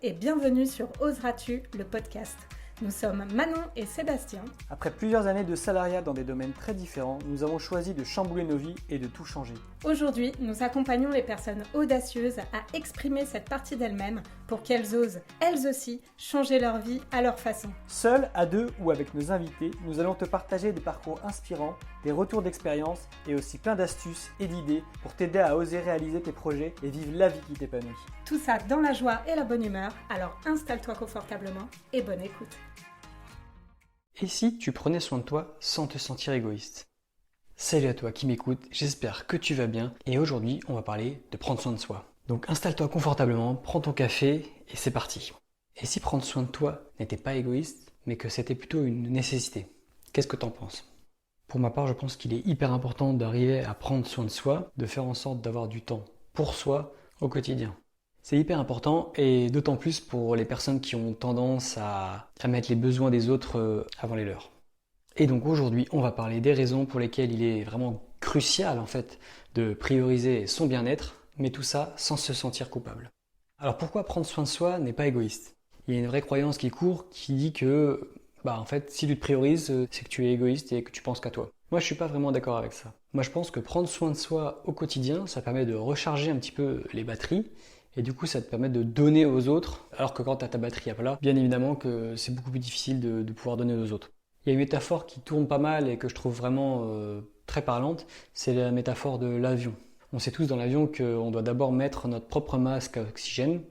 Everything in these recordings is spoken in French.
et bienvenue sur Oseras-tu, le podcast. Nous sommes Manon et Sébastien. Après plusieurs années de salariat dans des domaines très différents, nous avons choisi de chambouler nos vies et de tout changer. Aujourd'hui, nous accompagnons les personnes audacieuses à exprimer cette partie d'elles-mêmes pour qu'elles osent, elles aussi, changer leur vie à leur façon. Seuls, à deux ou avec nos invités, nous allons te partager des parcours inspirants, des retours d'expérience et aussi plein d'astuces et d'idées pour t'aider à oser réaliser tes projets et vivre la vie qui t'épanouit. Tout ça dans la joie et la bonne humeur, alors installe-toi confortablement et bonne écoute. Et si tu prenais soin de toi sans te sentir égoïste? Salut à toi qui m'écoute, j'espère que tu vas bien et aujourd'hui on va parler de prendre soin de soi. Donc installe-toi confortablement, prends ton café et c'est parti. Et si prendre soin de toi n'était pas égoïste mais que c'était plutôt une nécessité? Qu'est-ce que t'en penses? Pour ma part, je pense qu'il est hyper important d'arriver à prendre soin de soi, de faire en sorte d'avoir du temps pour soi au quotidien. C'est hyper important et d'autant plus pour les personnes qui ont tendance à mettre les besoins des autres avant les leurs. Et donc aujourd'hui, on va parler des raisons pour lesquelles il est vraiment crucial en fait de prioriser son bien-être, mais tout ça sans se sentir coupable. Alors pourquoi prendre soin de soi n'est pas égoïste? Il y a une vraie croyance qui court qui dit que en fait, si tu te priorises, c'est que tu es égoïste et que tu penses qu'à toi. Moi, je suis pas vraiment d'accord avec ça. Moi, je pense que prendre soin de soi au quotidien, ça permet de recharger un petit peu les batteries. Et du coup, ça te permet de donner aux autres, alors que quand tu as ta batterie à plat, bien évidemment que c'est beaucoup plus difficile de pouvoir donner aux autres. Il y a une métaphore qui tourne pas mal et que je trouve vraiment très parlante, c'est la métaphore de l'avion. On sait tous dans l'avion qu'on doit d'abord mettre notre propre masque à oxygène,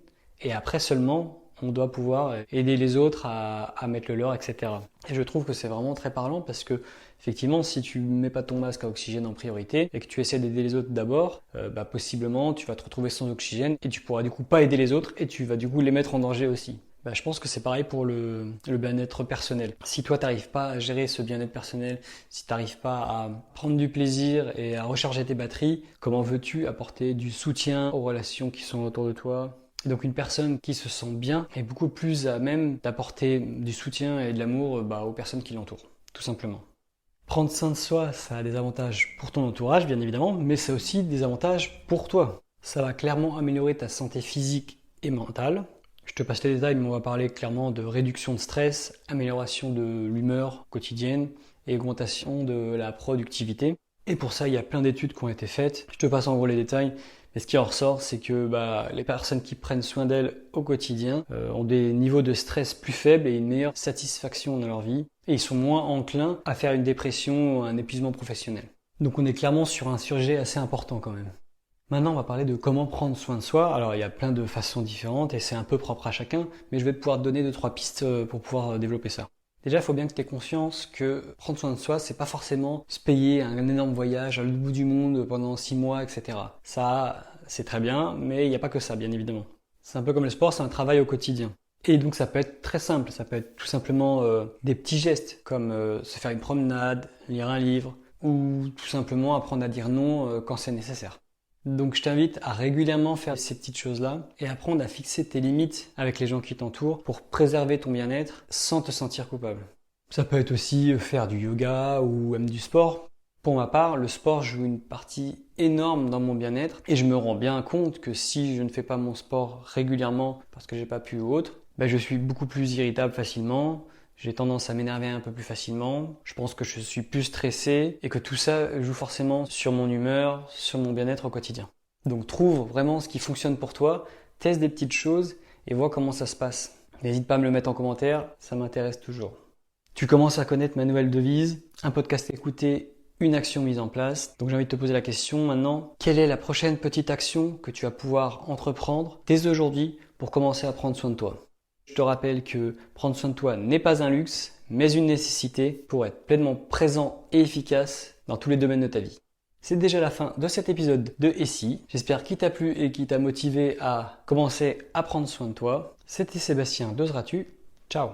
et après seulement, on doit pouvoir aider les autres à mettre le leur, etc. Et je trouve que c'est vraiment très parlant parce que effectivement, si tu mets pas ton masque à oxygène en priorité et que tu essaies d'aider les autres d'abord, possiblement tu vas te retrouver sans oxygène et tu pourras du coup pas aider les autres et tu vas du coup les mettre en danger aussi. Je pense que c'est pareil pour le bien-être personnel. Si toi t'arrives pas à gérer ce bien-être personnel, si t'arrives pas à prendre du plaisir et à recharger tes batteries, comment veux-tu apporter du soutien aux relations qui sont autour de toi ? Et donc une personne qui se sent bien est beaucoup plus à même d'apporter du soutien et de l'amour aux personnes qui l'entourent, tout simplement. Prendre soin de soi, ça a des avantages pour ton entourage, bien évidemment, mais ça a aussi des avantages pour toi. Ça va clairement améliorer ta santé physique et mentale. Je te passe les détails, mais on va parler clairement de réduction de stress, amélioration de l'humeur quotidienne et augmentation de la productivité. Et pour ça, il y a plein d'études qui ont été faites. Je te passe en gros les détails. Et ce qui en ressort, c'est que les personnes qui prennent soin d'elles au quotidien ont des niveaux de stress plus faibles et une meilleure satisfaction dans leur vie. Et ils sont moins enclins à faire une dépression ou un épuisement professionnel. Donc on est clairement sur un sujet assez important quand même. Maintenant, on va parler de comment prendre soin de soi. Alors il y a plein de façons différentes et c'est un peu propre à chacun, mais je vais pouvoir te donner 2-3 pistes pour pouvoir développer ça. Déjà, il faut bien que tu aies conscience que prendre soin de soi, c'est pas forcément se payer un énorme voyage à l'autre bout du monde pendant 6 mois, etc. Ça, c'est très bien, mais il n'y a pas que ça, bien évidemment. C'est un peu comme le sport, c'est un travail au quotidien. Et donc ça peut être très simple, ça peut être tout simplement des petits gestes, comme se faire une promenade, lire un livre, ou tout simplement apprendre à dire non quand c'est nécessaire. Donc je t'invite à régulièrement faire ces petites choses-là et apprendre à fixer tes limites avec les gens qui t'entourent pour préserver ton bien-être sans te sentir coupable. Ça peut être aussi faire du yoga ou même du sport. Pour ma part, le sport joue une partie énorme dans mon bien-être et je me rends bien compte que si je ne fais pas mon sport régulièrement parce que j'ai pas pu ou autre, je suis beaucoup plus irritable facilement. J'ai tendance à m'énerver un peu plus facilement, je pense que je suis plus stressé et que tout ça joue forcément sur mon humeur, sur mon bien-être au quotidien. Donc trouve vraiment ce qui fonctionne pour toi, teste des petites choses et vois comment ça se passe. N'hésite pas à me le mettre en commentaire, ça m'intéresse toujours. Tu commences à connaître ma nouvelle devise, un podcast écouté, une action mise en place. Donc j'ai envie de te poser la question maintenant, quelle est la prochaine petite action que tu vas pouvoir entreprendre dès aujourd'hui pour commencer à prendre soin de toi ? Je te rappelle que prendre soin de toi n'est pas un luxe, mais une nécessité pour être pleinement présent et efficace dans tous les domaines de ta vie. C'est déjà la fin de cet épisode de Et si. J'espère qu'il t'a plu et qu'il t'a motivé à commencer à prendre soin de toi. C'était Sébastien d'Oseras-tu. Ciao.